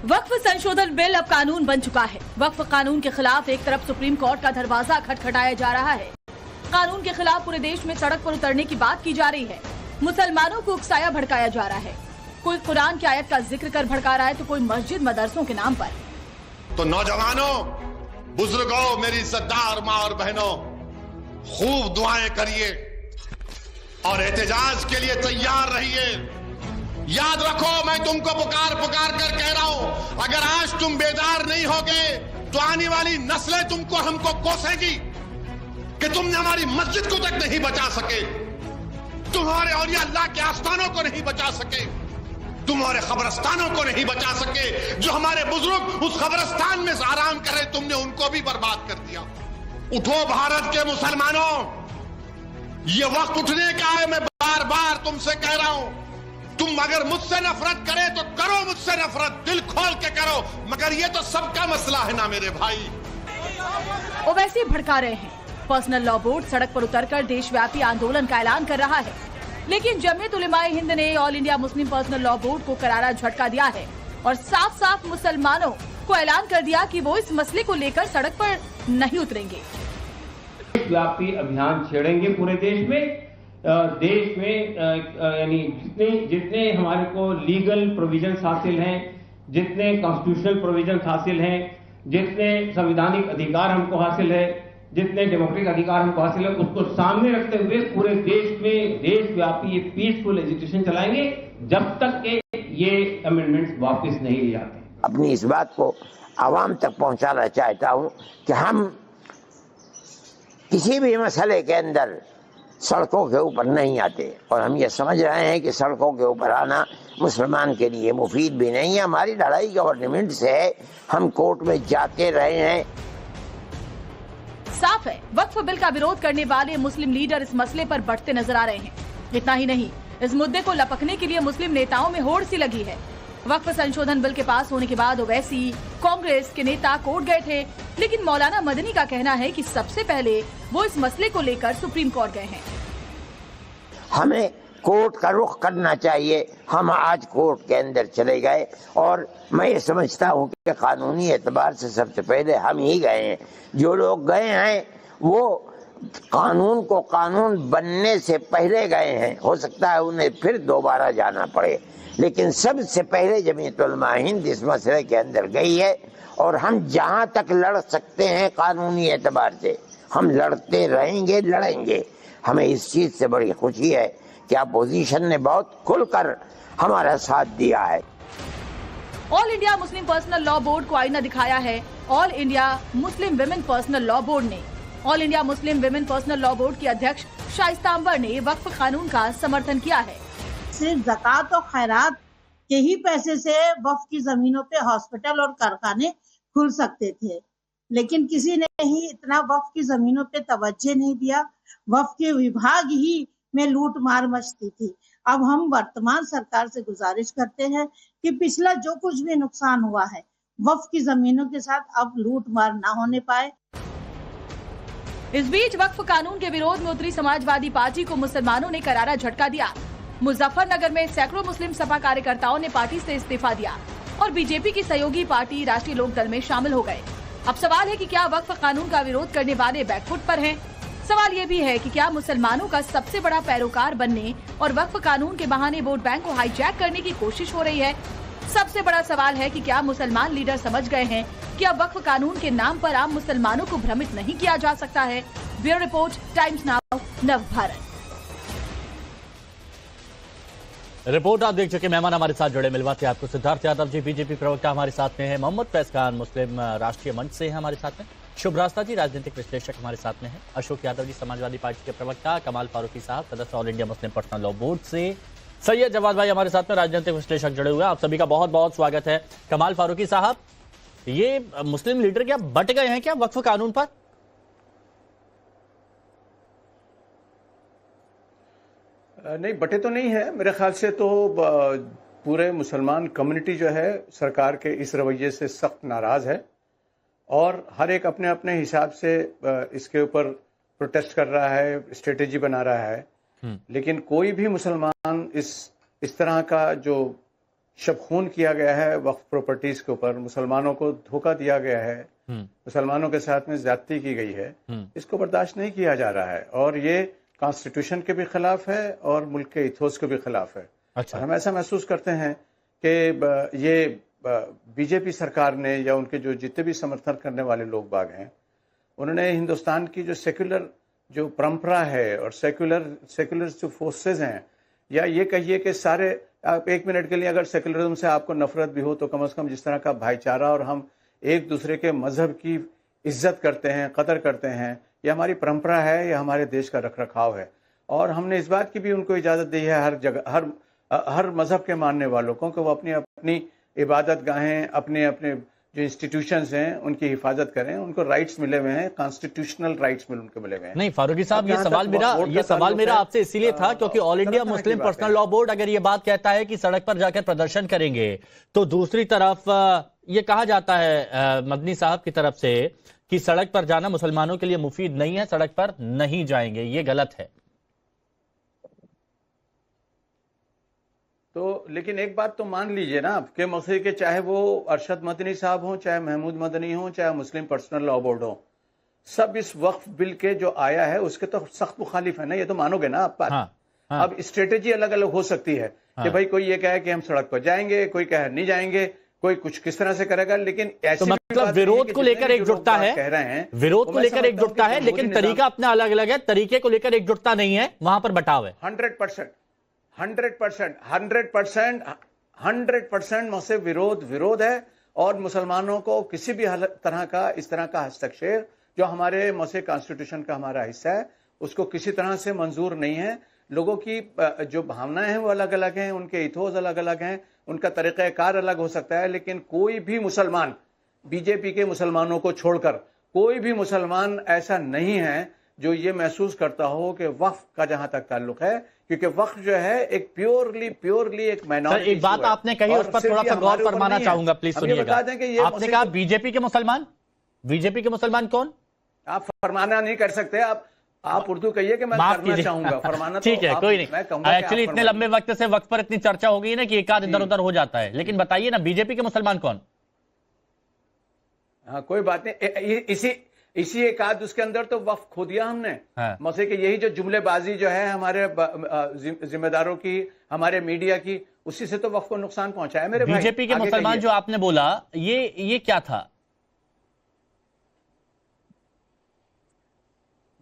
वक्फ संशोधन बिल अब कानून बन चुका है। वक्फ कानून के खिलाफ एक तरफ सुप्रीम कोर्ट का दरवाजा खटखटाया जा रहा है। कानून के खिलाफ पूरे देश में सड़क पर उतरने की बात की जा रही है। मुसलमानों को उकसाया भड़काया जा रहा है। कोई कुरान की आयत का जिक्र कर भड़का रहा है तो कोई मस्जिद मदरसों के नाम पर। तो नौजवानों, बुजुर्गों, मेरी इज्जतदार माँ और बहनों, खूब दुआएं करिए और एहतजाज के लिए तैयार रहिए। याद रखो, मैं तुमको पुकार पुकार कर कह रहा हूं, अगर आज तुम बेदार नहीं होगे तो आने वाली नस्लें तुमको हमको कोसेगी कि तुमने हमारी मस्जिद को तक नहीं बचा सके, तुम्हारे औलिया अल्लाह के आस्थानों को नहीं बचा सके, तुम्हारे कब्रिस्तानों को नहीं बचा सके। जो हमारे बुजुर्ग उस कब्रिस्तान में आराम कर रहे, तुमने उनको भी बर्बाद कर दिया। उठो भारत के मुसलमानों, ये वक्त उठने का है। मैं बार बार तुमसे कह रहा हूं, तुम अगर मुझसे नफरत करे तो करो मुझसे नफरत, दिल खोल के करो, मगर ये तो सबका मसला है ना मेरे भाई। ओवैसी भड़का रहे हैं। पर्सनल लॉ बोर्ड सड़क पर उतरकर देशव्यापी आंदोलन का ऐलान कर रहा है, लेकिन जमीयत उलेमाए हिंद ने all India Muslim personal law board को करारा झटका दिया है और साफ साफ मुसलमानों को ऐलान कर दिया कि वो इस मसले को लेकर सड़क पर नहीं उतरेंगे। व्यापी अभियान छेड़ेंगे पूरे देश में। यानी जितने हमारे को लीगल प्रोविजंस हासिल हैं, जितने कॉन्स्टिट्यूशनल प्रोविजंस हासिल हैं, जितने संवैधानिक अधिकार हमको हासिल है, जितने डेमोक्रेटिक अधिकार हमको हासिल है, उसको सामने रखते हुए पूरे देश में देशव्यापी ये पीसफुल एजुकेशन चलाएंगे जब तक के ये अमेंडमेंट्स वापस नहीं ले जाते। अपनी इस बात को आवाम तक पहुंचाना चाहता हूं कि हम किसी भी मसले के अंदर सड़कों के ऊपर नहीं आते, और हम ये समझ रहे हैं कि सड़कों के ऊपर आना मुसलमान के लिए मुफीद भी नहीं है। हमारी लड़ाई गवर्नमेंट से है, हम कोर्ट में जाते रहे हैं। साफ है, वक्फ बिल का विरोध करने वाले मुस्लिम लीडर इस मसले पर बढ़ते नजर आ रहे हैं। इतना ही नहीं, इस मुद्दे को लपकने के लिए मुस्लिम नेताओं में होड़ सी लगी है। वक्फ संशोधन बिल के पास होने के बाद ओवैसी कांग्रेस के नेता कोर्ट गए थे, लेकिन मौलाना मदनी का कहना है कि सबसे पहले वो इस मसले को लेकर सुप्रीम कोर्ट गए हैं। हमें कोर्ट का रुख करना चाहिए। हम आज कोर्ट के अंदर चले गए और मैं ये समझता हूँ कि कानूनी एतबार से सबसे पहले हम ही गए हैं। जो लोग गए हैं वो कानून को कानून बनने से पहले गए हैं। हो सकता है उन्हें फिर दोबारा जाना पड़े, लेकिन सबसे पहले जमीयत उलमा हिंद इस मसले के अंदर गई है और हम जहाँ तक लड़ सकते हैं कानूनी एतबार से हम लड़ते रहेंगे, लड़ेंगे। हमें इस चीज से बड़ी खुशी है कि अपोजिशन ने बहुत खुलकर हमारा साथ दिया है। All India Muslim personal law board को आईना दिखाया है all India Muslim women personal law board ने। All India Muslim women personal law board की अध्यक्ष शाइस्ता अंबर ने वक्फ कानून का समर्थन किया है। सिर्फ ज़कात और खैरात के ही पैसे से वक्फ की जमीनों पे हॉस्पिटल और कारखाने खुल सकते थे, लेकिन किसी ने ही इतना वक्फ की जमीनों पे तवज्जो नहीं दिया। वक्फ के विभाग ही में लूट मार मचती थी। अब हम वर्तमान सरकार से गुजारिश करते हैं कि पिछला जो कुछ भी नुकसान हुआ है वक्फ की जमीनों के साथ अब लूट मार ना होने पाए। इस बीच वक्फ कानून के विरोध में उतरी समाजवादी पार्टी को मुसलमानों ने करारा झटका दिया। मुजफ्फरनगर में सैकड़ों मुस्लिम सपा कार्यकर्ताओं ने पार्टी से इस्तीफा दिया और बीजेपी की सहयोगी पार्टी राष्ट्रीय लोक दल में शामिल हो गए। अब सवाल है कि क्या वक्फ कानून का विरोध करने वाले बैकफुट पर हैं? सवाल ये भी है कि क्या मुसलमानों का सबसे बड़ा पैरोकार बनने और वक्फ कानून के बहाने वोट बैंक को हाईजैक करने की कोशिश हो रही है? सबसे बड़ा सवाल है कि क्या मुसलमान लीडर समझ गए हैं कि अब वक्फ कानून के नाम पर आम मुसलमानों को भ्रमित नहीं किया जा सकता है। ब्यूरो रिपोर्ट, टाइम्स नाउ, नव भारत। रिपोर्ट आप देख चुके। मेहमान हमारे साथ जुड़े, मिलवाते आपको सिद्धार्थ यादव जी बीजेपी प्रवक्ता हमारे साथ में है, मोहम्मद फैज खान मुस्लिम राष्ट्रीय मंच से है हमारे साथ में, शुभ रास्ता जी राजनीतिक विश्लेषक हमारे साथ में है, अशोक यादव जी समाजवादी पार्टी के प्रवक्ता, कमाल फारूकी साहब सदस्य all India Muslim personal law board से, सैयद जवाद भाई हमारे साथ में राजनीतिक विश्लेषक जुड़े हुए हैं। आप सभी का बहुत बहुत स्वागत है। कमाल फारूकी साहब, ये मुस्लिम लीडर क्या बट गए हैं क्या वक्फ कानून पर? नहीं, बटे तो नहीं है। मेरे ख्याल से तो पूरे मुसलमान कम्युनिटी जो है सरकार के इस रवैये से सख्त नाराज है और हर एक अपने अपने हिसाब से इसके ऊपर प्रोटेस्ट कर रहा है, स्ट्रेटेजी बना रहा है। लेकिन कोई भी मुसलमान इस तरह का जो शबखून किया गया है वक्फ प्रॉपर्टीज के ऊपर, मुसलमानों को धोखा दिया गया है, मुसलमानों के साथ में ज्यादती की गई है, इसको बर्दाश्त नहीं किया जा रहा है और ये कॉन्स्टिट्यूशन के भी खिलाफ है और मुल्क के इथोस के भी खिलाफ है। अच्छा। हम ऐसा महसूस करते हैं कि ये बीजेपी सरकार ने या उनके जो जितने भी समर्थन करने वाले लोग बाग हैं, उन्होंने हिंदुस्तान की जो सेक्युलर जो परंपरा है और सेक्युलर जो फोर्सेज हैं, या ये कहिए कि सारे, आप एक मिनट के लिए अगर सेक्युलरिज्म से आपको नफरत भी हो तो कम से कम जिस तरह का भाईचारा और हम एक दूसरे के मजहब की इज्जत करते हैं, कदर करते हैं, ये हमारी परंपरा है, ये हमारे देश का रख रखाव है। और हमने इस बात की भी उनको इजाज़त दी है हर जगह, हर मजहब के मानने वालों को, कि वो अपनी अपनी इबादत गाहें, अपने अपने जो इंस्टीट्यूशंस हैं उनकी हिफाजत करें, उनको राइट्स मिले हुए हैं, कॉन्स्टिट्यूशनल राइट्स उनके मिले हुए हैं। नहीं फारूकी साहब, ये सवाल मेरा आपसे इसीलिए था क्योंकि all India Muslim personal law board अगर ये बात कहता है कि सड़क पर जाकर प्रदर्शन करेंगे, तो दूसरी तरफ ये कहा जाता है मदनी साहब की तरफ से कि सड़क पर जाना मुसलमानों के लिए मुफीद नहीं है, सड़क पर नहीं जाएंगे, ये गलत है। तो लेकिन एक बात तो मान लीजिए ना कि मौसे के चाहे वो अरशद मदनी साहब हों, चाहे महमूद मदनी हों, चाहे मुस्लिम पर्सनल लॉ बोर्ड हो, सब इस वक्फ बिल के जो आया है उसके तो सख्त मुखालिफ है ना, ये तो मानोगे ना आप बात। हाँ। अब स्ट्रेटेजी अलग अलग हो सकती है कि भाई कोई ये कहे कि हम सड़क पर जाएंगे, कोई कहे नहीं जाएंगे, कोई कुछ किस तरह से करेगा, लेकिन ऐसे तो मतलब विरोध को लेकर एकजुटता है, कह रहे हैं विरोध को लेकर एकजुटता है, लेकिन तरीका अपना अलग अलग है, तरीके को लेकर एकजुटता नहीं है, वहां पर बटाव है। 100% मुझसे विरोध है और मुसलमानों को किसी भी तरह का इस तरह का हस्तक्षेप जो हमारे मौसे कॉन्स्टिट्यूशन का हमारा हिस्सा है उसको किसी तरह से मंजूर नहीं है। लोगों की जो भावनाएं हैं वो अलग अलग हैं, उनके इथोस अलग अलग हैं, उनका तरीक़ाकार अलग हो सकता है, लेकिन कोई भी मुसलमान, बीजेपी के मुसलमानों को छोड़कर कोई भी मुसलमान ऐसा नहीं है जो ये महसूस करता हो कि वक्फ का जहां तक ताल्लुक है, क्योंकि वक्फ जो है एक प्योरली एक माइनॉरिटी। एक बात आपने कही उस पर थोड़ा सा गौर फरमाना चाहूंगा, प्लीज सुनिएगा। आपने कहा बीजेपी के मुसलमान, बीजेपी के मुसलमान कौन? आप फरमाना नहीं कर सकते, आप उर्दू कहिए कि मैं करना चाहूंगा, फरमाना ठीक है, कोई नहीं। एक्चुअली इतने लंबे वक्त से वक्त पर इतनी चर्चा हो गई ना कि एक आध इधर उधर हो जाता है, लेकिन बताइए ना बीजेपी के मुसलमान कौन? हाँ कोई बात नहीं, इसी एक आध उसके अंदर तो वक्फ खो दिया हमने। हाँ। मौसे के यही जो जुमलेबाजी जो है हमारे जिम्मेदारों की, हमारे मीडिया की, उसी से तो वक्फ को नुकसान पहुंचा है मेरे भाई। बीजेपी के मुसलमान जो आपने बोला, ये क्या था?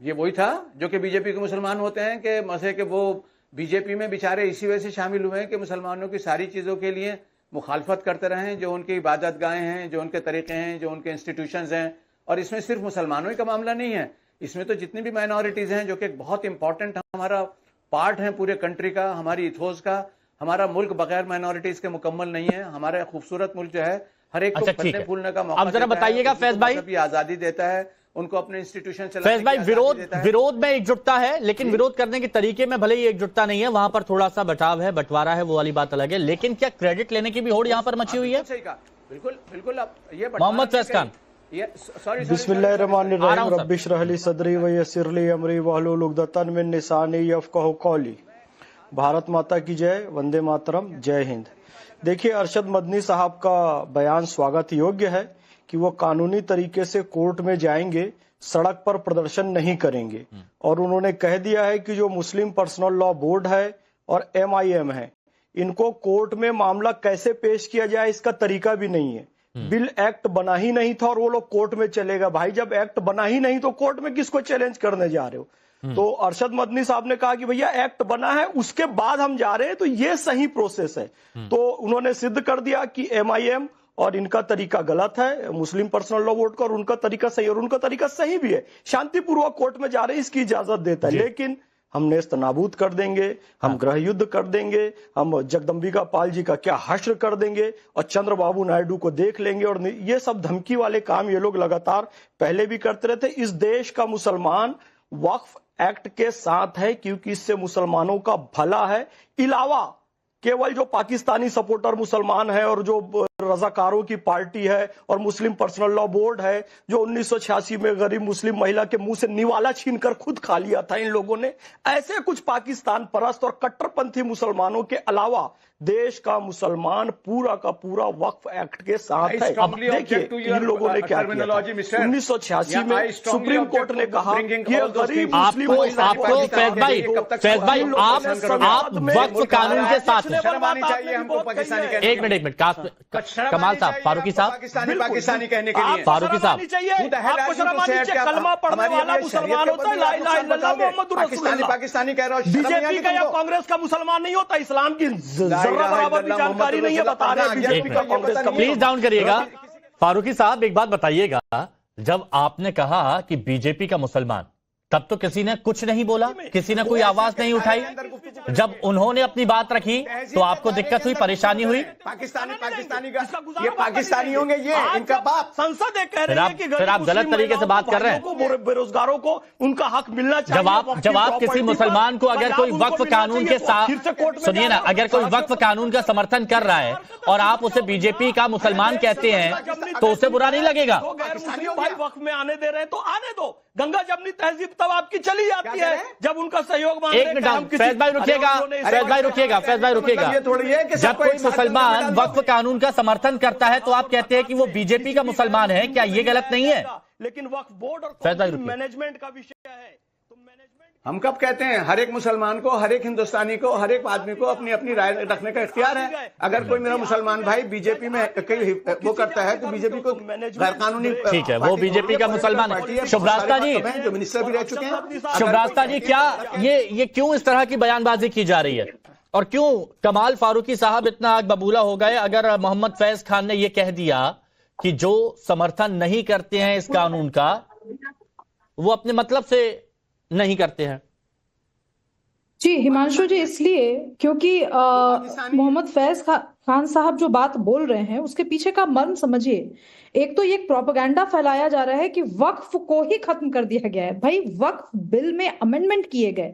ये वही था जो कि बीजेपी के मुसलमान होते हैं कि मौसे के वो बीजेपी में बेचारे इसी वजह से शामिल हुए हैं कि मुसलमानों की सारी चीजों के लिए मुखालफत करते रहे, जो उनकी इबादत गाहें हैं, जो उनके तरीके हैं, जो उनके इंस्टीट्यूशंस हैं। और इसमें सिर्फ मुसलमानों ही का मामला नहीं है, इसमें तो जितनी भी माइनॉरिटीज हैं जो कि बहुत इंपॉर्टेंट हमारा पार्ट है पूरे कंट्री का, हमारी इथोस का। हमारा मुल्क बगैर माइनॉरिटीज के मुकम्मल नहीं है। हमारा खूबसूरत मुल्क जो है हर एक को फलने फूलने का मौका, अब जरा बताइएगा फैज भाई, आजादी देता है, उनको अपने इंस्टीट्यूशन चलाने फैज भाई, विरोध में एकजुटता है, लेकिन विरोध करने के तरीके में भले ही एकजुटता नहीं है, वहां पर थोड़ा सा बटाव है, बंटवारा है, वो वाली बात अलग है, लेकिन क्या क्रेडिट लेने की भी होड़ यहां पर मची हुई है? बिल्कुल। अब ये मोहम्मद फैज खान, बिस्मिल्लाहिर्रहमानिर्रहीम, रब्बि इश्रह ली सदरी व यस्सिर ली अमरी वहलुल उक़दतन मिन लिसानी यफ़क़हू क़ौली। भारत माता की जय, वंदे मातरम, जय हिंद। देखिए, अरशद मदनी साहब का बयान स्वागत योग्य है कि वो कानूनी तरीके से कोर्ट में जाएंगे, सड़क पर प्रदर्शन नहीं करेंगे। और उन्होंने कह दिया है कि जो मुस्लिम पर्सनल लॉ बोर्ड है और MIM है, इनको कोर्ट में मामला कैसे पेश किया जाए इसका तरीका भी नहीं है। बिल एक्ट बना ही नहीं था और वो लोग कोर्ट में चलेगा। भाई, जब एक्ट बना ही नहीं तो कोर्ट में किसको चैलेंज करने जा रहे हो? तो अरशद मदनी साहब ने कहा कि भैया एक्ट बना है, उसके बाद हम जा रहे हैं, तो ये सही प्रोसेस है। तो उन्होंने सिद्ध कर दिया कि MIM और इनका तरीका गलत है, मुस्लिम पर्सनल लॉ बोर्ड का, और उनका तरीका सही, और उनका तरीका सही भी है। शांतिपूर्वक कोर्ट में जा रहे हैं, इसकी इजाजत देता है, लेकिन हम नेस्त नाबूद कर देंगे, हम गृह युद्ध कर देंगे, हम जगदम्बिका पाल जी का क्या हश्र कर देंगे और चंद्रबाबू नायडू को देख लेंगे। और ये सब धमकी वाले काम ये लोग लगातार पहले भी करते रहते। इस देश का मुसलमान वक्फ एक्ट के साथ है क्योंकि इससे मुसलमानों का भला है, इलावा केवल जो पाकिस्तानी सपोर्टर मुसलमान है और जो रजाकारों की पार्टी है और मुस्लिम पर्सनल लॉ बोर्ड है जो 1986 में गरीब मुस्लिम महिला के मुंह से निवाला छीनकर खुद खा लिया था इन लोगों ने। ऐसे कुछ पाकिस्तान परस्त और कट्टरपंथी मुसलमानों के अलावा देश का मुसलमान पूरा का पूरा वक्फ एक्ट के साथ है। अब देखिए इन लोगों ने क्या किया, 1986 में सुप्रीम कोर्ट ने कहा कि गरीब मुस्लिम आपको फैज भाई आप वक्फ कानून के साथ हैं। एक मिनट कमाल साहब, फारूकी साहब, पाकिस्तानी कहने के लिए फारूकी साहब, आपको शर्म आनी चाहिए, कलमा पढ़ने वाला मुसलमान होता है, ला इलाहा इल्लल्लाह मुहम्मदुर रसूलुल्लाह। पाकिस्तानी कह रहा हूं, बीजेपी का या कांग्रेस का मुसलमान नहीं होता, इस्लाम की जरा बराबर भी जानकारी नहीं है, बता रहे हैं बीजेपी का कांग्रेस का। प्लीज डाउन करिएगा। फारूकी साहब एक बात बताइएगा, जब आपने कहा कि बीजेपी का मुसलमान, तब तो किसी ने कुछ नहीं बोला, किसी ने कोई आवाज नहीं उठाई। जब उन्होंने अपनी बात रखी तो आपको दिक्कत हुई, परेशानी हुई। पाकिस्तानी का ये पाकिस्तानी होंगे, ये इनका बाप। संसद कह रही है कि फिर आप गलत तरीके से बात कर रहे हैं। बेरोजगारों को उनका हक मिलना चाहिए। जब आप किसी मुसलमान को अगर कोई वक्फ कानून के साथ, सुनिए ना, अगर कोई वक्फ कानून का समर्थन कर रहा है और आप उसे बीजेपी का मुसलमान कहते हैं तो उसे बुरा नहीं लगेगा। भाई वक्फ में आने दे रहे हैं तो आने दो। गंगा जमनी तहजीब तब आपकी चली जाती है जब उनका सहयोग मांगते हैं। एक मिनट फैज भाई रुकिएगा। जब कोई मुसलमान वक्फ कानून का समर्थन करता है तो आप कहते हैं कि वो बीजेपी का मुसलमान है, क्या ये गलत नहीं है? लेकिन वक्फ बोर्ड और मैनेजमेंट का विषय है। हम कब कहते हैं हर एक मुसलमान को, हर एक हिंदुस्तानी को, हर एक आदमी को अपनी अपनी राय रखने का इख्तियार है। अगर कोई मेरा मुसलमान भाई बीजेपी में वो करता है तो बीजेपी को गैर कानूनी, ठीक है, वो बीजेपी का मुसलमान है। शुभरास्ता जी, जो मिनिस्टर भी रह चुके हैं। शुभरास्ता जी, क्या ये क्यों इस तरह की बयानबाजी की जा रही है और क्यों कमाल फारूकी साहब इतना आग बबूला हो गए अगर मोहम्मद फैज खान ने यह कह दिया कि जो समर्थन नहीं करते हैं इस कानून का वो अपने मतलब से नहीं करते हैं? जी हिमांशु जी, इसलिए क्योंकि मोहम्मद फैज खान साहब जो बात बोल रहे हैं उसके पीछे का मर्म समझिए। एक तो ये प्रोपेगेंडा फैलाया जा रहा है कि वक्फ को ही खत्म कर दिया गया है। भाई वक्फ बिल में अमेंडमेंट किए गए,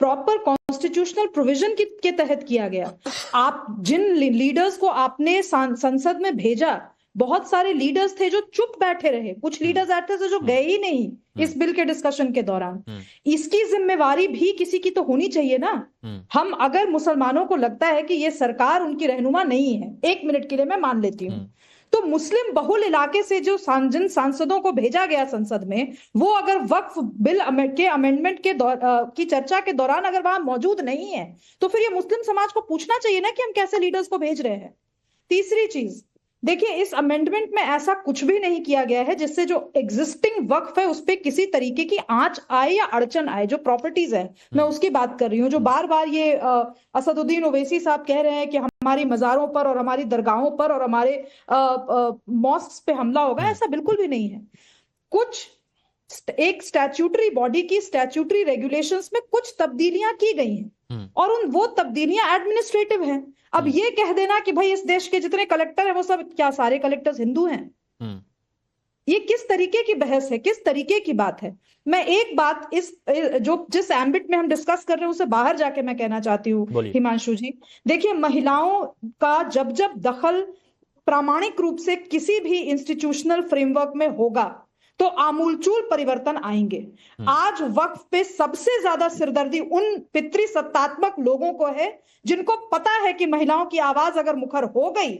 प्रॉपर कॉन्स्टिट्यूशनल प्रोविजन के तहत किया गया। आप जिन लीडर्स को आपने संसद में भेजा, बहुत सारे लीडर्स थे जो चुप बैठे रहे, कुछ लीडर्स ऐसे थे जो गए ही नहीं इस बिल के डिस्कशन के दौरान। इसकी जिम्मेवारी भी किसी की तो होनी चाहिए ना। हम अगर मुसलमानों को लगता है कि ये सरकार उनकी रहनुमा नहीं है, एक मिनट के लिए मैं मान लेती हूँ, तो मुस्लिम बहुल इलाके से जो जिन सांसदों को भेजा गया संसद में, वो अगर वक्फ बिल के अमेंडमेंट की चर्चा के दौरान अगर वहां मौजूद नहीं है तो फिर ये मुस्लिम समाज को पूछना चाहिए ना कि हम कैसे लीडर्स को भेज रहे हैं। तीसरी चीज देखिए, इस अमेंडमेंट में ऐसा कुछ भी नहीं किया गया है जिससे जो एग्जिस्टिंग वक्फ है उस पर किसी तरीके की आंच आए या अड़चन आए। जो प्रॉपर्टीज है मैं उसकी बात कर रही हूँ, जो बार बार ये असदुद्दीन ओवैसी साहब कह रहे हैं कि हमारी मज़ारों पर और हमारी दरगाहों पर और हमारे मॉस्क्स पे हमला होगा, ऐसा बिल्कुल भी नहीं है। कुछ एक स्टैट्यूटरी बॉडी की स्टैट्यूटरी रेगुलेशंस में कुछ तब्दीलियां की गई हैं और वो तब्दीलियां एडमिनिस्ट्रेटिव हैं। अब ये कह देना कि भाई इस देश के जितने कलेक्टर हैं वो सब क्या सारे कलेक्टर्स हिंदू हैं, ये किस तरीके की बहस है, किस तरीके की बात है? मैं एक बात जिस एम्बिट में हम डिस्कस कर रहे हैं उसे बाहर जाके मैं कहना चाहती हूँ हिमांशु जी। देखिए, महिलाओं का जब दखल प्रामाणिक रूप से किसी भी इंस्टीट्यूशनल फ्रेमवर्क में होगा तो आमूलचूल परिवर्तन आएंगे। आज वक्फ पे सबसे ज्यादा सिरदर्दी उन पितृसत्तात्मक लोगों को है जिनको पता है कि महिलाओं की आवाज अगर मुखर हो गई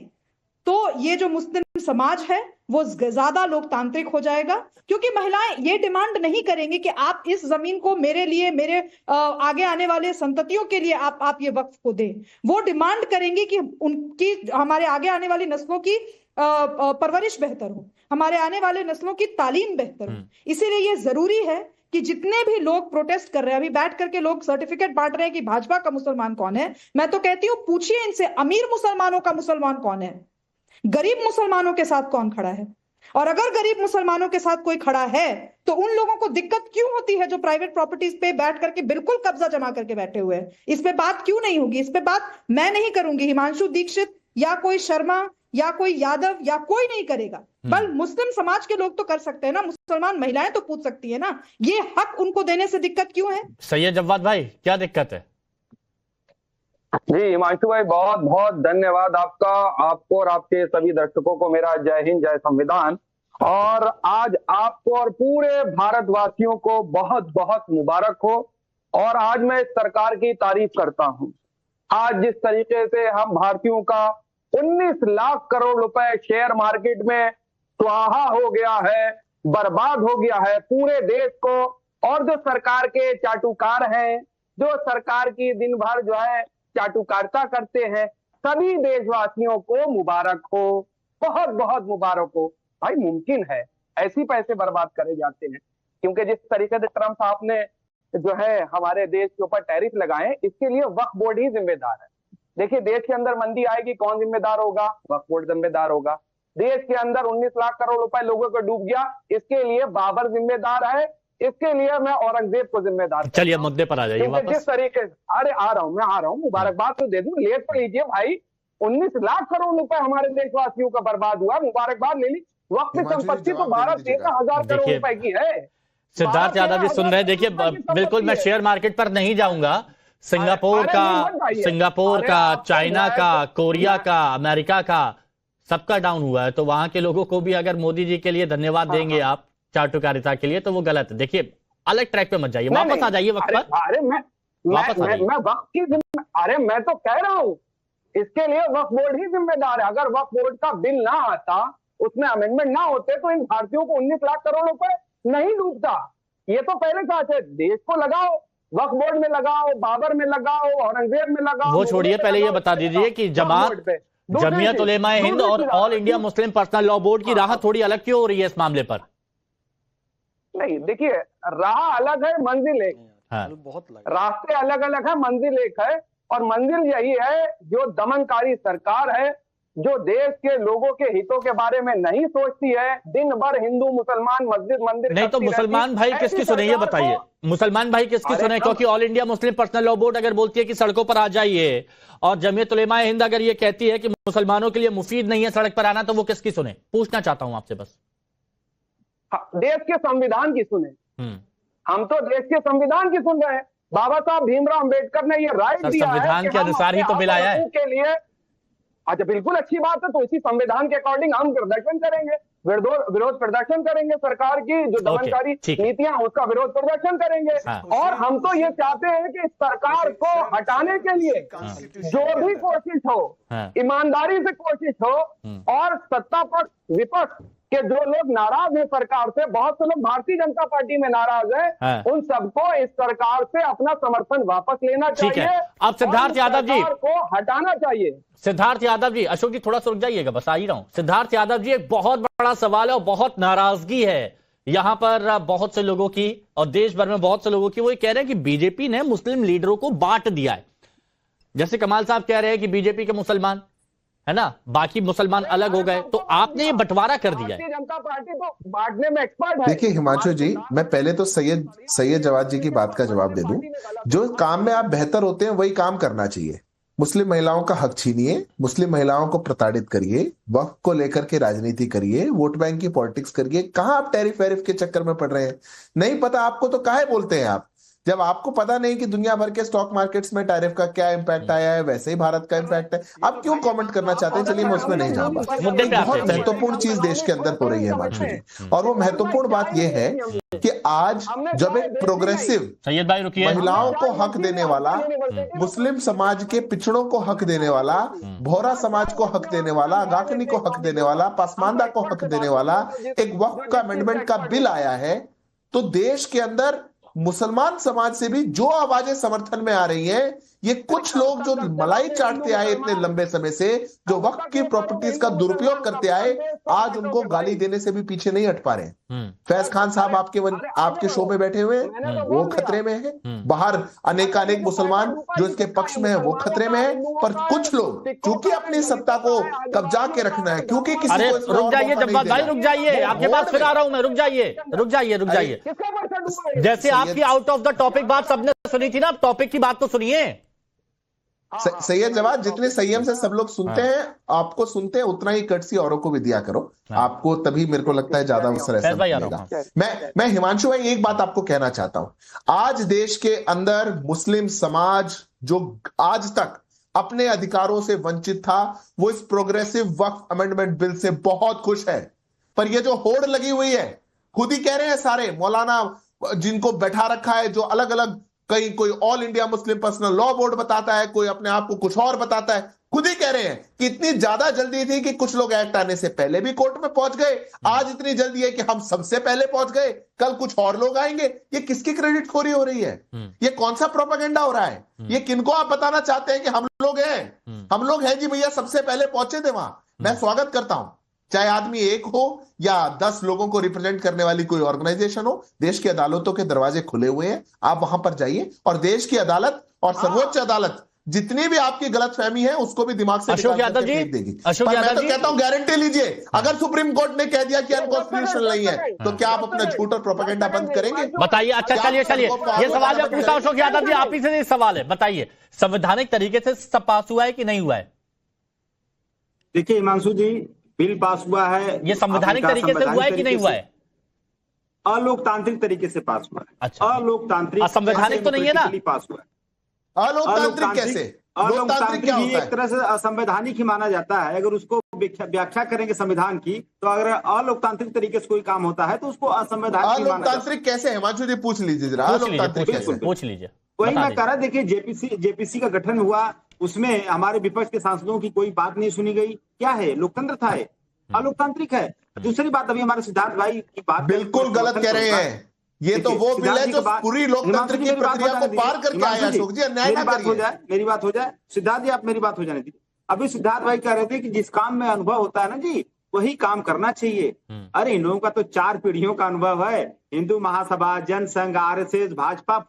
तो ये जो मुस्लिम समाज है वो ज्यादा लोकतांत्रिक हो जाएगा, क्योंकि महिलाएं ये डिमांड नहीं करेंगी कि आप इस जमीन को मेरे लिए, मेरे आगे आने वाले संततियों के लिए आप ये वक्फ को दें। वो डिमांड करेंगी कि उनकी, हमारे आगे आने वाली नस्लों की परवरिश बेहतर हो, हमारे आने वाले नस्लों की तालीम बेहतर हो। इसीलिए ये जरूरी है कि जितने भी लोग प्रोटेस्ट कर रहे हैं, अभी बैठ करके लोग सर्टिफिकेट बांट रहे हैं कि भाजपा का मुसलमान कौन है, मैं तो कहती हूँ पूछिए इनसे, अमीर मुसलमानों का मुसलमान कौन है, गरीब मुसलमानों के साथ कौन खड़ा है? और अगर गरीब मुसलमानों के साथ कोई खड़ा है तो उन लोगों को दिक्कत क्यों होती है जो प्राइवेट प्रॉपर्टीज पे बैठ करके बिल्कुल कब्जा जमा करके बैठे हुए हैं? इस पे बात क्यों नहीं होगी? इस पे बात मैं नहीं करूंगी, हिमांशु दीक्षित या कोई शर्मा या कोई यादव या कोई नहीं करेगा, बल मुस्लिम समाज के लोग तो कर सकते हैं ना, मुसलमान महिलाएं तो पूछ सकती है ना। ये हक उनको देने से दिक्कत क्यों है? सैयद जव्वाद भाई, क्या दिक्कत है? जी हिमांशु भाई, बहुत बहुत धन्यवाद आपका। आपको और आपके सभी दर्शकों को मेरा जय हिंद, जय संविधान। और आज आपको और पूरे भारतवासियों को बहुत बहुत मुबारक हो। और आज मैं इस सरकार की तारीफ करता हूं। आज जिस तरीके से हम भारतीयों का 19 लाख करोड़ रुपए शेयर मार्केट में स्वाहा हो गया है, बर्बाद हो गया है पूरे देश को, और जो सरकार के चाटुकार हैं, जो सरकार की दिन भर जो है चाटुकारिता करते हैं, सभी देशवासियों को मुबारक हो, बहुत बहुत मुबारक हो। भाई मुमकिन है ऐसी पैसे बर्बाद करे जाते हैं? क्योंकि जिस तरीके से ट्रंप साहब ने जो है हमारे देश के ऊपर टैरिफ लगाए, इसके लिए वक्फ बोर्ड ही जिम्मेदार है। देखिए, देश के अंदर मंदी आएगी, कौन जिम्मेदार होगा? वक्फ बोर्ड जिम्मेदार होगा। देश के अंदर 19 लाख करोड़ रुपए लोगों को डूब गया, इसके लिए बाबर जिम्मेदार है, इसके लिए मैं औरंगजेब को जिम्मेदार। चलिए मुद्दे पर आ जाइए वापस। जिस तरीके से मैं आ रहा हूँ, मुबारकबाद तो दे दूं, लेट तो लीजिए भाई। 19 लाख करोड़ रुपए हमारे देशवासियों का बर्बाद हुआ, मुबारकबाद ले ली। वक्त संपत्ति तो 12-13 करोड़ रुपए की है। सिद्धार्थ यादव जी सुन रहे हैं। देखिए बिल्कुल मैं शेयर मार्केट पर नहीं जाऊंगा। सिंगापुर का, चाइना का, कोरिया का, अमेरिका का, सबका डाउन हुआ है। तो वहां के लोगों को भी अगर मोदी जी के लिए धन्यवाद देंगे आप चाटुकारिता के लिए, तो वो गलत है। देखिए अलग ट्रैक पे मत जाइए, वापस आ जाइए वक्त पर। अरे मैं वक्त की अरे मैं तो कह रहा हूँ, इसके लिए वक्फ बोर्ड ही जिम्मेदार है। अगर वक्फ बोर्ड का बिल ना आता, उसमें अमेंडमेंट ना होते, तो इन भारतीयों को 19 लाख करोड़ रुपए नहीं डूबता। ये तो पहले साथ है। देश को लगाओ, वक्फ बोर्ड में लगाओ, बाबर में लगाओ, औरंगजेब में लगाओ। वो छोड़िए, पहले ये बता दीजिए कि जमीयत उलेमा हिंद और all India Muslim personal law board की राह थोड़ी अलग क्यों हो रही है इस मामले पर? नहीं, देखिए, राह अलग है, मंजिल एक। रास्ते अलग अलग है, मंजिल एक है। और मंजिल यही है, जो दमनकारी सरकार है, जो देश के लोगों के हितों के बारे में नहीं सोचती है, दिन भर हिंदू मुसलमान मस्जिद मंदिर। नहीं तो मुसलमान भाई किसकी सुने, ये बताइए। मुसलमान भाई किसकी सुने? क्योंकि all India Muslim personal law board अगर बोलती है कि सड़कों पर आ जाइए, और जमीयत उलेमा हिंद अगर ये कहती है कि मुसलमानों के लिए मुफीद नहीं है सड़क पर आना, तो वो किसकी सुने? पूछना चाहता हूं आपसे बस। देश के संविधान की सुने। हम तो देश के संविधान की सुन रहे हैं। बाबा साहब भीमराव अंबेडकर ने ये राइट दिया है, संविधान के अनुसार ही तो मिलाया है के लिए। अच्छा, बिल्कुल अच्छी बात है। तो इसी संविधान के अकॉर्डिंग हम प्रदर्शन करेंगे, विरोध प्रदर्शन करेंगे। सरकार की जो दमनकारी नीतियां, उसका विरोध प्रदर्शन करेंगे। और हम तो ये चाहते हैं कि इस सरकार को हटाने के लिए जो भी कोशिश हो, ईमानदारी से कोशिश हो। और सत्ता पक्ष, विपक्ष के जो लोग नाराज हैं सरकार से, बहुत से लोग भारतीय जनता पार्टी में नाराज हैं, उन सबको इस सरकार से अपना समर्थन वापस लेना चाहिए। अब सिद्धार्थ यादव जी को हटाना चाहिए। सिद्धार्थ यादव जी, अशोक जी थोड़ा सा रुक जाइएगा, बस आ ही रहा हूं। सिद्धार्थ यादव जी, एक बहुत बड़ा सवाल है और बहुत नाराजगी है यहां पर बहुत से लोगों की, और देश भर में बहुत से लोगों की। वो ये कह रहे हैं कि बीजेपी ने मुस्लिम लीडरों को बांट दिया है। जैसे कमाल साहब कह रहे हैं कि बीजेपी के मुसलमान है ना, बाकी मुसलमान अलग हो गए, तो आपने ये बंटवारा कर दिया है। जनता पार्टी तो बांटने में एक्सपर्ट है। देखिए हिमांशु जी, मैं पहले तो सैयद जवाद जी की बात का जवाब दे दूं। जो काम में आप बेहतर होते हैं वही काम करना चाहिए। मुस्लिम महिलाओं का हक छीनिए, मुस्लिम महिलाओं को प्रताड़ित करिए, वक्फ को लेकर के राजनीति करिए, वोट बैंक की पॉलिटिक्स करिए। कहां आप टैरिफ वैरिफ के चक्कर में पड़ रहे हैं? नहीं पता आपको तो काहे बोलते हैं आप? जब आपको पता नहीं कि दुनिया भर के स्टॉक मार्केट्स में टैरिफ का क्या इम्पैक्ट आया है, वैसे ही भारत का इम्पैक्ट है। आप क्यों कमेंट करना चाहते हैं? चलिए मैं उसमें नहीं जाऊंगा। बहुत महत्वपूर्ण चीज देश के अंदर हो रही है हिमांशु जी, और वो महत्वपूर्ण बात यह है कि आज जब एक प्रोग्रेसिव महिलाओं को हक देने वाला, मुस्लिम समाज के पिछड़ों को हक देने वाला, बोहरा समाज को हक देने वाला, अगाकनी को हक देने वाला, पासमानदा को हक देने वाला एक वक्फ का अमेंडमेंट का बिल आया है, तो देश के अंदर मुसलमान समाज से भी जो आवाजें समर्थन में आ रही हैं, ये कुछ लोग जो मलाई चाटते आए इतने लंबे समय से, जो वक्त की प्रॉपर्टीज का दुरुपयोग करते आए, आज उनको गाली देने से भी पीछे नहीं हट पा रहे हैं। फैज खान साहब आपके शो में बैठे हुए हैं, वो खतरे में है। बाहर अनेकानेक मुसलमान जो इसके पक्ष में है वो खतरे में है। पर कुछ लोग क्योंकि अपनी सत्ता को कब्जा के रखना है, क्योंकि किसी को रुक जाइए जब्बार भाई, रुक जाइए, आपके पास फिर आ रहा हूं मैं। रुक जाइए। जैसे आपकी आउट ऑफ द टॉपिक बात सबने सुनी थी ना, अब टॉपिक की बात तो सुनिए। सैयद जवाद, जितने संयम से सब लोग सुनते हैं, आपको सुनते हैं, उतना ही कर्टसी औरों को भी दिया करो। आपको तभी मेरे को लगता है ज्यादा अवसर ऐसा मिलेगा। मैं हिमांशु भाई एक बात आपको कहना चाहता हूं। आज देश के अंदर मुस्लिम समाज जो आज तक अपने अधिकारों से वंचित था, वो इस प्रोग्रेसिव वक्फ अमेंडमेंट बिल से बहुत खुश है। पर ये जो होड़ लगी हुई है, खुद ही कह रहे हैं सारे मौलाना जिनको बैठा रखा है, जो अलग अलग, कहीं कोई all India Muslim personal law board बताता है, कोई अपने आप को कुछ और बताता है, खुद ही कह रहे हैं कि इतनी ज्यादा जल्दी थी कि कुछ लोग एक्ट आने से पहले भी कोर्ट में पहुंच गए, आज इतनी जल्दी है कि हम सबसे पहले पहुंच गए, कल कुछ और लोग आएंगे। ये किसकी क्रेडिट खोरी हो रही है? ये कौन सा प्रोपेगेंडा हो रहा है? ये किनको आप बताना चाहते हैं कि हम लोग हैं? हम लोग हैं जी भैया, सबसे पहले पहुंचे थे वहां। मैं स्वागत करता हूं, चाहे आदमी एक हो या 10 लोगों को रिप्रेजेंट करने वाली कोई ऑर्गेनाइजेशन हो। देश की अदालतों के दरवाजे खुले हुए हैं, आप वहां पर जाइए और देश की अदालत और सर्वोच्च अदालत जितनी भी आपकी गलतफहमी है उसको भी दिमाग से अशोक यादव जी देगी। अशोक मैं यादव तो जी कहता हूं गारंटी लीजिए, अगर सुप्रीम कोर्ट ने कह दिया कि अनकॉन्स्टिट्यूशनल नहीं है, तो क्या आप अपना झूठ और प्रोपेगेंडा बंद करेंगे? बताइए। अच्छा चलिए ये सवाल मैं पूछता हूं अशोक यादव जी, आप ही से ये सवाल है, बताइए संवैधानिक तरीके से सब पास हुआ है कि नहीं हुआ है? देखिए हिमांशु जी, बिल पास हुआ है, ये संवैधानिक तरीके से हुआ है कि नहीं हुआ है? अलोकतांत्रिक तरीके से पास हुआ है। अच्छा, अलोकतांत्रिक असंवैधानिक तो नहीं है ना? पास हुआ है। अलोकतांत्रिक कैसे? अलोकतांत्रिक भी एक तरह से असंवैधानिक ही माना जाता है। अगर उसको व्याख्या करेंगे संविधान की, तो अगर अलोकतांत्रिक तरीके से कोई काम होता है तो उसको असंवैधानिक। अलोकतांत्रिक कैसे? हिमांशु जी पूछ लीजिए जरा, अलोकतांत्रिक कैसे? पूछ लीजिए। वही मैं कह रहा, देखिए जेपीसी का गठन हुआ, उसमें हमारे विपक्ष के सांसदों की कोई बात नहीं सुनी गई। क्या है? लोकतंत्र था, है अलोकतांत्रिक है। दूसरी बात, अभी हमारे सिद्धार्थ भाई की बात बिल्कुल गलत कह रहे हैं। ये तो वो बिल है जो पूरी लोकतंत्र की प्रक्रिया को पार करके आया। अशोक जी मेरी बात हो जाए सिद्धार्थ जी, आप मेरी बात हो जाने दीजिए। अभी सिद्धार्थ भाई कह रहे थे कि जिस काम में अनुभव होता है ना जी, वही काम करना चाहिए। अरे इन लोगों का तो 4 पीढ़ियों का अनुभव है। हिंदू महासभा, जनसंघ, RSS, भाजपा,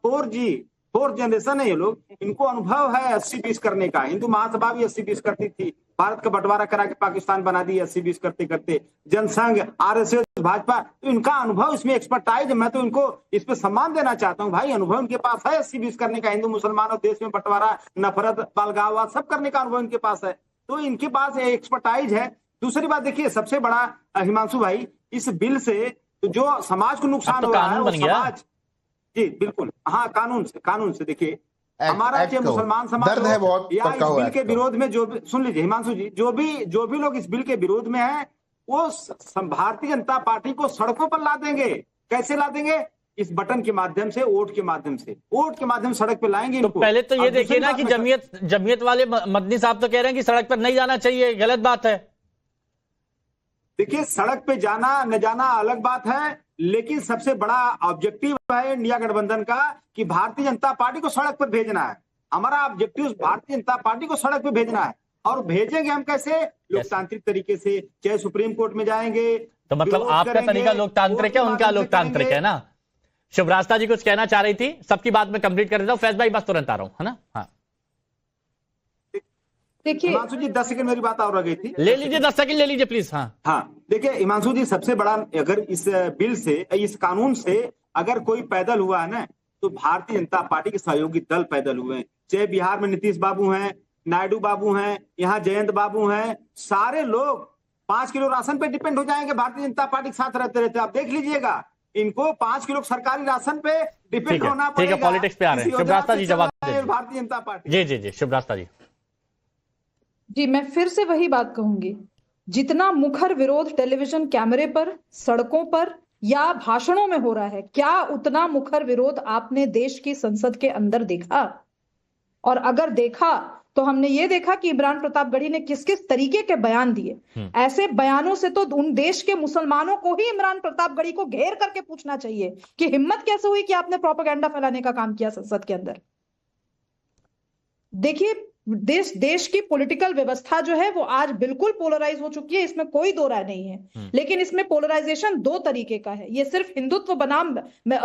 4 जनरेशन है ये लोग। इनको अनुभव है 80-20 करने का। हिंदू महासभा भी 80-20 करती थी, भारत का बंटवारा करा के पाकिस्तान बना दी 80-20 करते करते। जनसंघ, RSS, भाजपा, तो इनका अनुभव, इसमें एक्सपर्टाइज, मैं तो इनको इस पे सम्मान देना चाहता हूँ। भाई अनुभव इनके पास है 80-20 करने का। हिंदू मुसलमान और देश में बंटवारा, नफरत, अलगाव सब करने का अनुभव इनके पास है, तो इनके पास एक्सपर्टाइज है। दूसरी बात देखिए, सबसे बड़ा हिमांशु भाई, इस बिल से जो समाज को नुकसान हो रहा है, समाज जी बिल्कुल, हाँ कानून से देखिए, हमारा जो मुसलमान समाज दर्द है बहुत या इस बिल के विरोध में जो भी, सुन लीजिए हिमांशु जी, जो भी लोग इस बिल के विरोध में हैं, वो भारतीय जनता पार्टी को सड़कों पर ला देंगे। कैसे ला देंगे? इस बटन के माध्यम से, वोट के माध्यम से सड़क पे लाएंगे तो पहले तो ये देखिए ना कि जमीयत वाले मदनी साहब तो कह रहे हैं कि सड़क पर नहीं जाना चाहिए, गलत बात है। देखिए सड़क पे जाना न जाना अलग बात है, लेकिन सबसे बड़ा ऑब्जेक्टिव है इंडिया गठबंधन का कि भारतीय जनता पार्टी को सड़क पर भेजना है। हमारा ऑब्जेक्टिव भारतीय जनता पार्टी को सड़क पर भेजना है। और भेजेंगे हम कैसे? लोकतांत्रिक तरीके से, चाहे सुप्रीम कोर्ट में जाएंगे। तो मतलब आपका तरीका लोकतांत्रिक है, उनका लोकतांत्रिक है ना? शुभरास्ता जी कुछ कहना चाह रही थी, सबकी बात में कंप्लीट कर देता हूं। फैज भाई बस तुरंत आ रहा हूं, है ना? हाँ देखिए हिमांशु जी, 10 सेकंड मेरी बात और रह गई थी, ले लीजिए 10 सेकंड ले लीजिए प्लीज। हाँ देखिए हिमांशु जी, सबसे बड़ा, अगर इस बिल से, इस कानून से अगर कोई पैदल हुआ है ना, तो भारतीय जनता पार्टी के सहयोगी दल पैदल हुए हैं। चाहे बिहार में नीतीश बाबू हैं, नायडू बाबू हैं, यहाँ जयंत बाबू हैं, सारे लोग 5 किलो राशन पे डिपेंड हो जाएंगे भारतीय जनता पार्टी के साथ रहते रहते। आप देख लीजिएगा, इनको 5 किलो सरकारी राशन पे डिपेंड होना पड़ेगा। ठीक है, पॉलिटिक्स पे आ रहे हैं। शुभरास्ता जी जवाब दीजिए। भारतीय जनता पार्टी जी शुभरास्ता जी, मैं फिर से वही बात कहूंगी, जितना मुखर विरोध टेलीविजन कैमरे पर, सड़कों पर या भाषणों में हो रहा है, क्या उतना मुखर विरोध आपने देश की संसद के अंदर देखा? और अगर देखा तो हमने ये देखा कि इमरान प्रतापगढ़ी ने किस किस तरीके के बयान दिए। ऐसे बयानों से तो उन देश के मुसलमानों को ही इमरान प्रतापगढ़ी को घेर करके पूछना चाहिए कि हिम्मत कैसे हुई कि आपने प्रोपेगेंडा फैलाने का काम किया संसद के अंदर। देखिए देश की पॉलिटिकल व्यवस्था जो है वो आज बिल्कुल पोलराइज हो चुकी है, इसमें कोई दो राय नहीं है। लेकिन इसमें पोलराइजेशन 2 तरीके का है। ये सिर्फ हिंदुत्व बनाम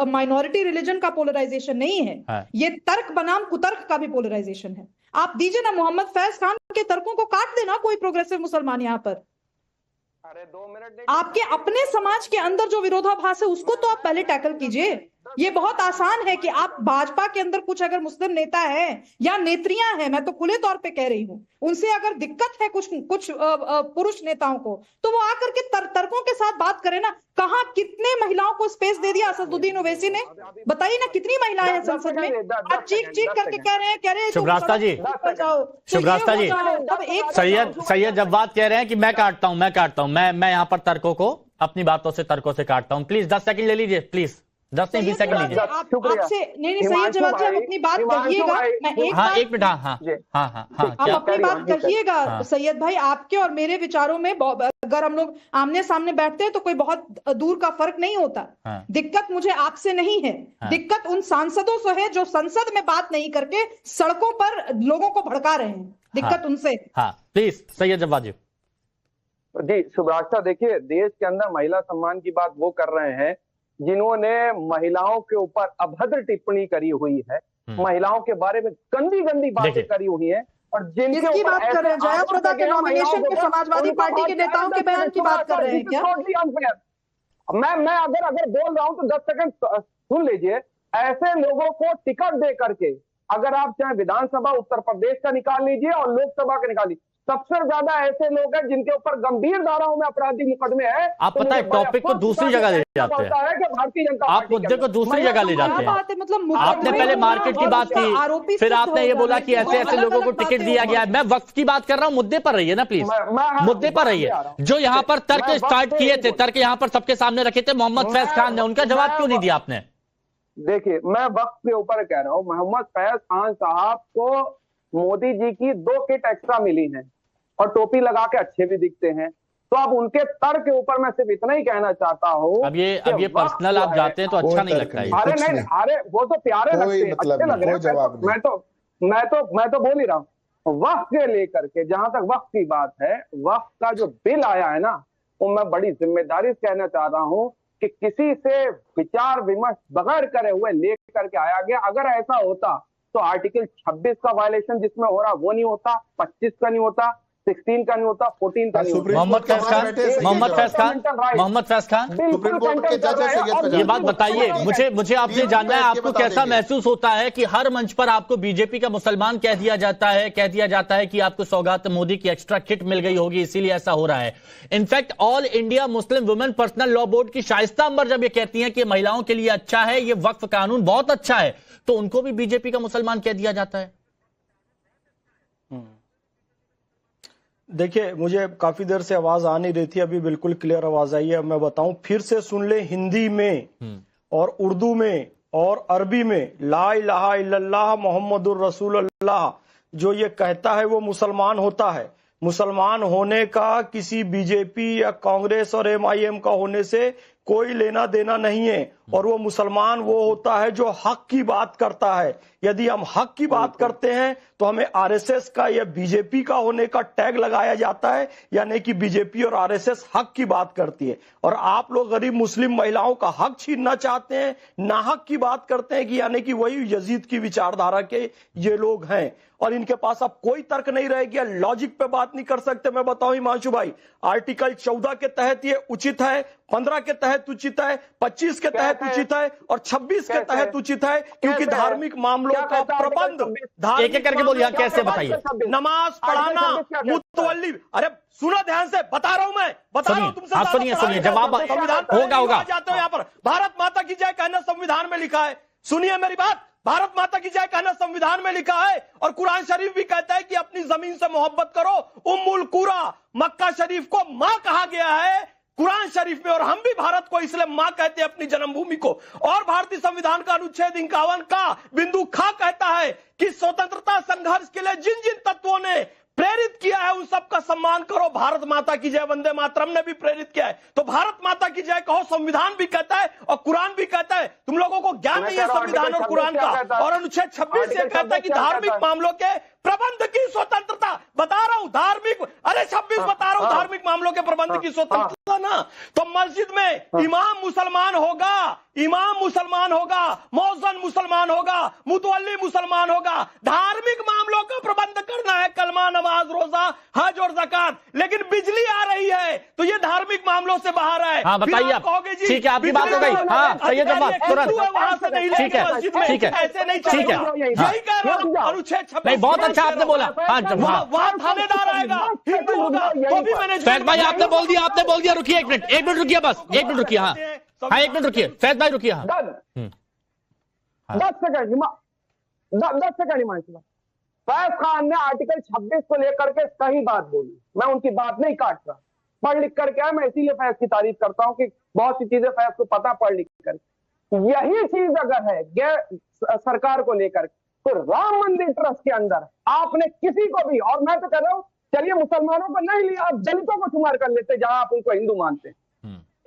माइनॉरिटी रिलीजन का पोलराइजेशन नहीं है, ये तर्क बनाम कुतर्क का भी पोलराइजेशन है। आप दीजिए ना, मोहम्मद फैज खान के तर्कों को काट देना कोई प्रोग्रेसिव मुसलमान यहाँ पर। अरे 2 मिनट आपके अपने समाज के अंदर जो विरोधाभास है उसको तो आप पहले टैकल कीजिए। ये बहुत आसान है कि आप भाजपा के अंदर कुछ अगर मुस्लिम नेता है या नेत्रियां हैं, मैं तो खुले तौर पे कह रही हूं, उनसे अगर दिक्कत है कुछ पुरुष नेताओं को, तो वो आकर के तर्कों के साथ बात करें ना। कहां कितने महिलाओं को स्पेस दे दिया असदुद्दीन ओवैसी ने? बताइए ना, कितनी महिलाएं हैं संसद में? आप चीख चीख करके कह रहे हैं शुभ रास्ता जी, शुभ रास्ता जी, सैयद जब बात कह रहे हैं कि मैं काटता हूं, मैं यहाँ पर तर्कों को अपनी बातों से तर्कों से काटता हूं। प्लीज 10 सेकंड ले लीजिए, प्लीज 10 नहीं 20 सेकंड लीजिए। आपसे नहीं सैयद जवाब जी, आप अपनी बात कहिएगा। मैं एक मिनट, आप अपनी बात कहिएगा सैयद भाई। आपके और मेरे विचारों में अगर हम लोग आमने सामने बैठते हैं तो कोई बहुत दूर का फर्क नहीं होता। दिक्कत मुझे आपसे नहीं है, दिक्कत उन सांसदों से है जो संसद में बात नहीं करके सड़कों पर लोगों को भड़का रहे हैं। दिक्कत उनसे। प्लीज सैयद जवाब जी। सुभाषा, देखिए, देश के अंदर महिला सम्मान की बात वो कर रहे हैं जिन्होंने महिलाओं के ऊपर अभद्र टिप्पणी करी हुई है, महिलाओं के बारे में गंदी गंदी बातें करी हुई है, और जिनकी बात कर रहे हैं जयाप्रदा के नॉमिनेशन के समाजवादी पार्टी के नेताओं के बयान की बात कर रहे हैं क्या? मैं अगर बोल रहा हूं तो 10 सेकंड सुन लीजिए। ऐसे लोगों को टिकट दे करके, अगर आप चाहे विधानसभा उत्तर प्रदेश का निकाल लीजिए और लोकसभा का निकाल लीजिए, सबसे ज्यादा ऐसे लोग हैं जिनके ऊपर गंभीर धाराओं में आपराधिक मुकदमे हैं। आप पता है टॉपिक को दूसरी जगह ले जाते हैं, भारतीय जनता आप मुद्दे को दूसरी जगह ले जाते हैं। मतलब आपने पहले मार्केट की बात की, फिर आपने ये बोला कि ऐसे ऐसे लोगों को टिकट दिया गया है। मैं वक्फ की बात कर रहा हूं, मुद्दे पर रहिए ना प्लीज, मुद्दे पर रहिए। जो यहाँ पर तर्क स्टार्ट किए थे, तर्क यहाँ पर सबके सामने रखे थे मोहम्मद फैज खान ने, उनका जवाब क्यों नहीं दिया आपने? देखिए, मैं वक्त के ऊपर कह रहा हूं, मोहम्मद फैज खान साहब को मोदी जी की 2 किट एक्स्ट्रा मिली है और टोपी लगा के अच्छे भी दिखते हैं। तो अब उनके तर्क के ऊपर मैं सिर्फ इतना ही कहना चाहता हूं। अब ये पर्सनल आप जाते हैं तो अच्छा नहीं लगता है। अरे नहीं, अरे वो तो प्यारे लगते हैं, अच्छे लग रहे हैं। मैं तो बोल ही रहा हूं। वक्फ के लेकर के, जहां तक वक्फ की बात है, वक्फ का जो बिल आया है ना, वो मैं बड़ी जिम्मेदारी से कहना चाह रहा हूं कि किसी से विचार विमर्श बगैर करे हुए लेकर के आया गया। अगर ऐसा होता तो आर्टिकल 26 का वायलेशन जिसमें हो रहा वो नहीं होता, 25 का नहीं होता, 16 का नहीं होता, 14 का नहीं होता। मोहम्मद फैज खान, ये बात बताइए, मुझे आपसे जानना है, आपको कैसा महसूस होता है कि हर मंच पर आपको बीजेपी का मुसलमान कह दिया जाता है कि आपको सौगात मोदी की एक्स्ट्रा किट मिल गई होगी इसीलिए ऐसा हो रहा है। In fact all India Muslim women personal law board की शाइस्ता अंबर जब ये कहती हैं कि महिलाओं के लिए अच्छा है, ये वक्फ कानून बहुत अच्छा है, तो उनको भी बीजेपी का मुसलमान कह दिया जाता है। देखिए, मुझे काफी देर से आवाज आ नहीं रही थी, अभी बिल्कुल क्लियर आवाज आई है। अब मैं बताऊं, फिर से सुन ले हिंदी में और उर्दू में और अरबी में, ला इलाहा इल्लल्लाह मोहम्मदुर रसूलुल्लाह जो ये कहता है वो मुसलमान होता है। मुसलमान होने का किसी बीजेपी या कांग्रेस और MIM का होने से कोई लेना देना नहीं है। और वो मुसलमान वो होता है जो हक की बात करता है। यदि हम हक की बात करते हैं तो हमें RSS का या बीजेपी का होने का टैग लगाया जाता है, यानी कि बीजेपी और RSS हक की बात करती है। और आप लोग गरीब मुस्लिम महिलाओं का हक छीनना चाहते हैं, नाहक की बात करते हैं कि यानी कि वही यजीद की विचारधारा के ये लोग हैं। और इनके पास अब कोई तर्क नहीं रह गया, लॉजिक पे बात नहीं कर सकते। मैं बताऊं हिमांशु भाई, आर्टिकल 14 के तहत ये उचित है, 15 के तहत उचित है, 25 के तहत उचित है और 26 के तहत उचित है, क्योंकि धार्मिक मामलों का प्रबंध, एक एक करके बोलिए, कैसे बताइए? नमाज पढ़ाना, मुतवल्ली, अरे सुनो ध्यान से, बता रहा हूं मैं, बता रहा हूं तुमसे। सुनिए, जवाब होगा। जाते हो यहाँ पर, भारत माता की जय कहना संविधान में लिखा है। सुनिए मेरी बात, भारत माता की जय कहना संविधान में लिखा है और कुरान शरीफ भी कहता है कि अपनी जमीन से मोहब्बत करो। उम्मुल कुरा मक्का शरीफ को मां कहा गया है कुरान शरीफ में, और हम भी भारत को इसलिए मां कहते हैं अपनी जन्मभूमि को। और भारतीय संविधान का अनुच्छेद 51 का बिंदु खा कहता है कि स्वतंत्रता संघर्ष के लिए जिन जिन तत्वों ने प्रेरित किया है उन सबका सम्मान करो। भारत माता की जय वंदे मातरम ने भी प्रेरित किया है, तो भारत माता की जय कहो। संविधान भी कहता है और कुरान भी कहता है। तुम लोगों को ज्ञान नहीं है संविधान और कुरान का। और अनुच्छेद 26 ये कहता है कि धार्मिक मामलों के प्रबंध की स्वतंत्रता बता रहा हूं, धार्मिक, अरे 26 बता रहा हूं, धार्मिक मामलों के प्रबंध की स्वतंत्रता ना, तो मस्जिद में इमाम मुसलमान होगा, मौजन मुसलमान होगा, मुतवल्ली मुसलमान होगा। धार्मिक मामलों का प्रबंध करना है, कलमा, नमाज, रोजा, हज और ज़कात। लेकिन बिजली आ रही है तो ये धार्मिक मामलों से बाहर है। हाँ बताइए आप, ठीक है आपकी बात हो गई। हाँ सैयद जमात तुरंत, ठीक है ठीक है ऐसे नहीं ठीक है, यही कह रहा हूं, अनुच्छेद 26 नहीं बहुत अच्छा आपने बोला। हाँ वहां थानेदार आएगा, हिंदू होगा तो भी मैंने फैज भाई आपने बोल दिया, रुकिए एक मिनट रुकिए, बस 1 मिनट रुकिए। हाँ 1 मिनट रुकिए फैज भाई, रुकिए। हाँ 10 सेकंड हिमांशु। फैज खान ने आर्टिकल 26 को लेकर के सही बात बोली, मैं उनकी बात नहीं काट रहा, पढ़ लिख करके आया, मैं इसीलिए फैज की तारीफ करता हूं कि बहुत सी चीजें फैज को पता पढ़ लिख कर। यही चीज अगर है सरकार को लेकर, तो राम मंदिर ट्रस्ट के अंदर आपने किसी को भी, और मैं तो कह रहा हूं चलिए मुसलमानों को नहीं लिया, आप दलितों को शुमार कर लेते जहां आप उनको हिंदू मानते हैं,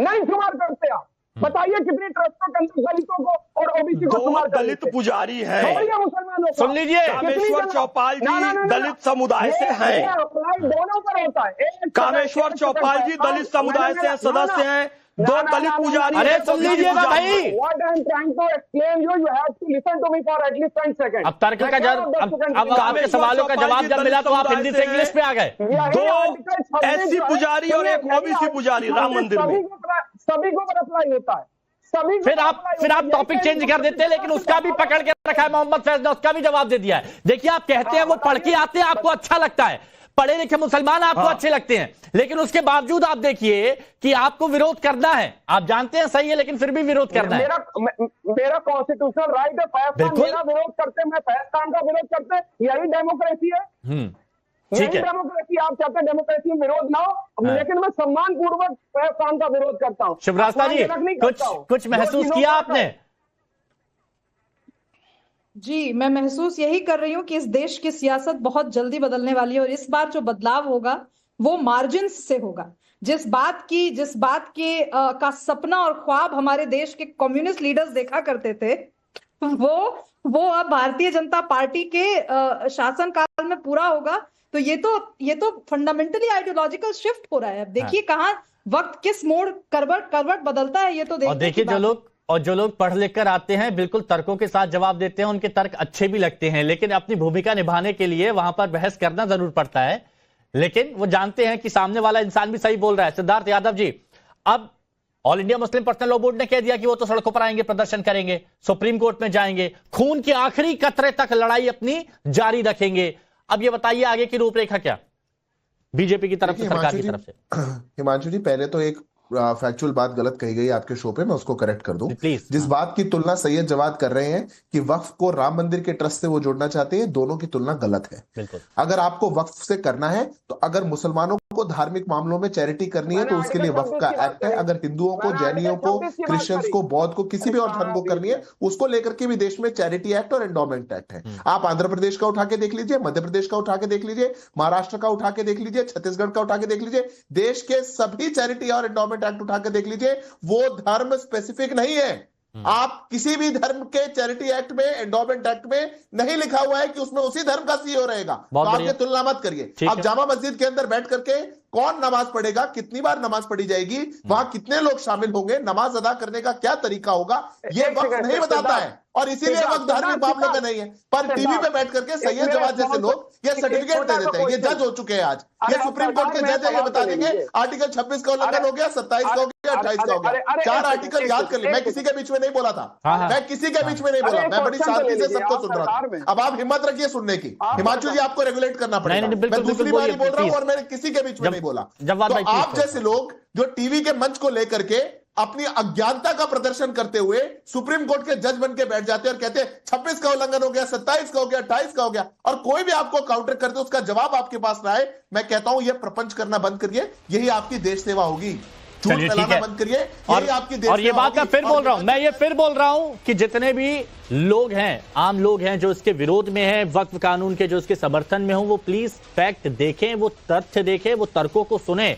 नहीं शुमार करते आप। बताइए कितनी ट्रस्टों के अंदर दलितों को और ओबीसी को शुमार कर लेते? दलित पुजारी है, मुसलमानों को सुन लीजिए, कामेश्वर चौपाल जी दलित समुदाय से हैं, दोनों पर होता है। कामेश्वर चौपाल जी दलित समुदाय से सदस्य हैं, 2 दलित पुजारी। अरे सुन लीजिएगा भाई, What I am trying to explain you have to listen to me for at least 10 seconds. अब तर्क का जवाब, अब आपके सवालों का जवाब जब मिला तो आप हिंदी से इंग्लिश में आ गए। 2 एससी पुजारी और 1 ओबीसी पुजारी राम मंदिर में, सभी को अप्लाई होता है, सभी। फिर आप टॉपिक चेंज कर देते हैं, लेकिन उसका भी पकड़ के रखा है मोहम्मद फैज ने, उसका भी जवाब दे दिया है। देखिए आप कहते हैं वो पढ़ के आते हैं, आपको अच्छा लगता है, पढ़े लिखे मुसलमान आपको अच्छे लगते हैं, लेकिन उसके बावजूद आप देखिए कि आपको विरोध करना है, आप जानते हैं सही है लेकिन फिर भी विरोध करना है। मेरा कॉन्स्टिट्यूशनल राइट है, फैज खान मेरा विरोध करते हैं, मैं फैज खान का विरोध करते हैं, यही डेमोक्रेसी है। ठीक है, डेमोक्रेसी, आप चाहते हैं डेमोक्रेसी में विरोध ना हो, लेकिन मैं सम्मान पूर्वक फैज खान का विरोध करता हूँ। शिवरास्ता जी कुछ महसूस किया आपने? जी, मैं महसूस यही कर रही हूँ कि इस देश की सियासत बहुत जल्दी बदलने वाली है, और इस बार जो बदलाव होगा वो मार्जिन्स से होगा। जिस बात के का सपना और ख्वाब हमारे देश के कम्युनिस्ट लीडर्स देखा करते थे, वो अब भारतीय जनता पार्टी के शासनकाल में पूरा होगा। तो ये तो फंडामेंटली आइडियोलॉजिकल शिफ्ट हो रहा है। अब देखिए कहाँ वक्त किस मोड़ करवट बदलता है, ये तो देखिए जो लोग पढ़ लिख कर आते हैं बिल्कुल तर्कों के साथ जवाब देते हैं, उनके तर्क अच्छे भी लगते हैं, लेकिन अपनी भूमिका निभाने के लिए वहां पर बहस करना जरूर पड़ता है, लेकिन वो जानते हैं कि सामने वाला इंसान भी सही बोल रहा है। सिद्धार्थ यादव जी, अब all India Muslim personal law board ने कह दिया कि वो तो सड़कों पर आएंगे, प्रदर्शन करेंगे, सुप्रीम कोर्ट में जाएंगे, खून के आखिरी कतरे तक लड़ाई अपनी जारी रखेंगे। अब ये बताइए आगे की रूपरेखा क्या बीजेपी की तरफ से, सरकार की तरफ से? हिमांशु जी, पहले तो एक फैक्चुअल बात गलत कही गई आपके शो पे, मैं उसको करेक्ट कर दूं। जिस बात की तुलना सैयद जवाद कर रहे हैं कि वक्फ को राम मंदिर के ट्रस्ट से वो जोड़ना चाहते हैं, दोनों की तुलना गलत है। अगर आपको वक्फ से करना है तो अगर मुसलमानों को धार्मिक मामलों में चैरिटी करनी है तो उसके लिए वक्फ का एक्ट है। अगर हिंदुओं को, जैनियों को, क्रिश्चियंस को, बौद्ध को, किसी भी और धर्म को करनी है, उसको लेकर के भी देश में चैरिटी एक्ट और एंडोमेंट एक्ट है। आप आंध्र प्रदेश का उठा के देख लीजिए, मध्य प्रदेश का उठा के देख लीजिए, महाराष्ट्र का उठा के देख लीजिए, छत्तीसगढ़ का उठा के देख लीजिए, देश के सभी चैरिटी और एंडोमेंट एक्ट उठा के देख लीजिए, वो धर्म स्पेसिफिक नहीं है। आप किसी भी धर्म के चैरिटी एक्ट में, एंडोमेंट एक्ट में नहीं लिखा हुआ है कि उसमें उसी धर्म का सीईओ रहेगा। तो आप ये तुलना मत करिए। आप जामा मस्जिद के अंदर बैठ करके कौन नमाज पढ़ेगा, कितनी बार नमाज पढ़ी जाएगी, वहां कितने लोग शामिल होंगे, नमाज अदा करने का क्या तरीका होगा, ये वक्त नहीं बताता है, और इसीलिए वक्त धार्मिक मामलों का नहीं है। पर टीवी पे बैठ करके सैयद जवाद जैसे लोग ये सर्टिफिकेट दे देते हैं, ये जज हो चुके हैं आज, ये सुप्रीम कोर्ट के जज है, ये बता देंगे आर्टिकल 26 का उल्लंघन हो गया, 27 का हो गया, 28 का हो गया। 4 आर्टिकल याद कर ले। मैं किसी के बीच में नहीं बोला था, मैं किसी के बीच में नहीं बोला, मैं बड़ी शांति से सबको सुन रहा था। अब आप हिम्मत रखिए सुनने की। हिमांशु जी, आपको रेगुलेट करना पड़ेगा। मैं दूसरी बार बोल रहा हूँ और मैंने किसी के बीच में नहीं बोला। तो आप जैसे लोग जो टीवी के मंच को लेकर के अपनी अज्ञानता का प्रदर्शन करते हुए सुप्रीम कोर्ट के जज बन के बैठ जाते हैं और कहते हैं 26 का उल्लंघन हो गया, 27 का हो गया, 28 का हो गया, और कोई भी आपको काउंटर करते उसका जवाब आपके पास ना आए, मैं कहता हूं यह प्रपंच करना बंद करिए। यही आपकी देश सेवा होगी। चलिए ठीक है, बंद करिए, और ये बात मैं फिर बोल रहा हूं, मैं ये फिर बोल रहा हूं कि जितने भी लोग हैं, आम लोग हैं जो इसके विरोध में हैं, वक्फ कानून के जो इसके समर्थन में हो, वो प्लीज फैक्ट देखें, वो तथ्य देखें, वो तर्कों को सुने।